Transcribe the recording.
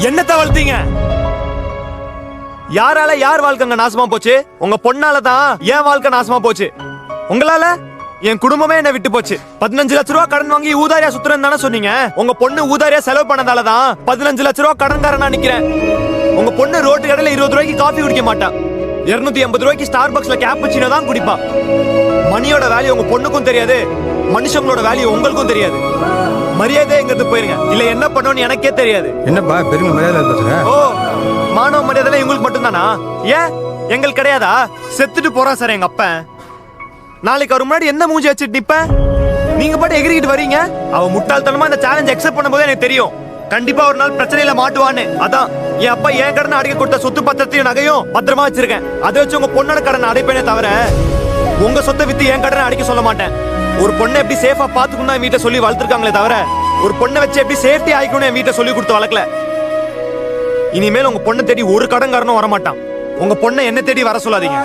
என்னத்த வளர்த்தீங்க? யாரால யார் வாழ்க்கைங்க நாசமா போச்சு? உங்க பொண்ணால தான் என் வாழ்க்கை நாசமா போச்சு. உங்களால என் குடும்பமே என்ன விட்டு போச்சு. 15 லட்ச ரூபா கடன் வாங்கி ஊதாரியா சுத்துறேன்னு தானே சொன்னீங்க. உங்க பொண்ணு ஊதாரியா செலவு பண்ணதால தான் 15 லட்ச ரூபா கடன்காரனா நிக்கிறேன். உங்க பொண்ணு ரோட்டு கடையில 20 ரூபாய்க்கு காஃபி குடிக்க மாட்டா. 280 ரூபாய்க்கு ஸ்டார்பக்ஸ்ல கேப்புச்சினோ தான் குடிப்பா. மணியோட வேல்யூ உங்க பொண்ணுக்கும் தெரியாது, மனுஷங்களோட வேல்யூ உங்களுக்கும் தெரியாது. மரியாதை எங்கிறது போயிருங்க, இல்ல என்ன பண்ணணும்னு எனக்கே தெரியாது. என்னப்பா பெருமை மரியாதை பேசுற? ஓ, மானவ மரியாதை உங்களுக்கு மட்டும் தானா? ஏன் எங்களுக்கு கிடையாதா? செத்துட்டு போறான் சார் எங்க அப்பன். நாளைக்கு அவர் முன்னாடி என்ன மூஞ்சி வச்சுட்டு நிப்பேன்? நீங்க பாட்டு எகிரிக்கிட்டு வரீங்க. அவ முட்டாள்தனமா இந்த சேலஞ்ச் அக்செப்ட் பண்ணும்போது எனக்கு தெரியும் கண்டிப்பா ஒரு நாள் பிரச்சனையில மாட்டுவான்னு. அதான் என் அப்பா என் கடனை அடைக்க கொடுத்த சொத்து பத்திரத்தையும் நகையும் பத்திரமா வச்சிருக்கேன். அதை வச்சு உங்க பொண்ணோட கடனை அடைப்பேனே தவிர உங்க சொத்தை வித்து என் கடனை அடைக்க சொல்ல மாட்டேன். ஒரு பொண்ணை எப்படி சேஃபா பாத்துக்கணும் என் வீட்டை சொல்லி வளர்த்துருக்காங்களே தவிர ஒரு பொண்ணை வச்சு எப்படி சேஃப்டி ஆயிக்கணும் என் வீட்டை சொல்லி கொடுத்து வளர்க்கல. இனிமேல் உங்க பொண்ணை தேடி ஒரு கடன்காரனும் வரமாட்டான். உங்க பொண்ணை என்ன தேடி வர சொல்லாதீங்க.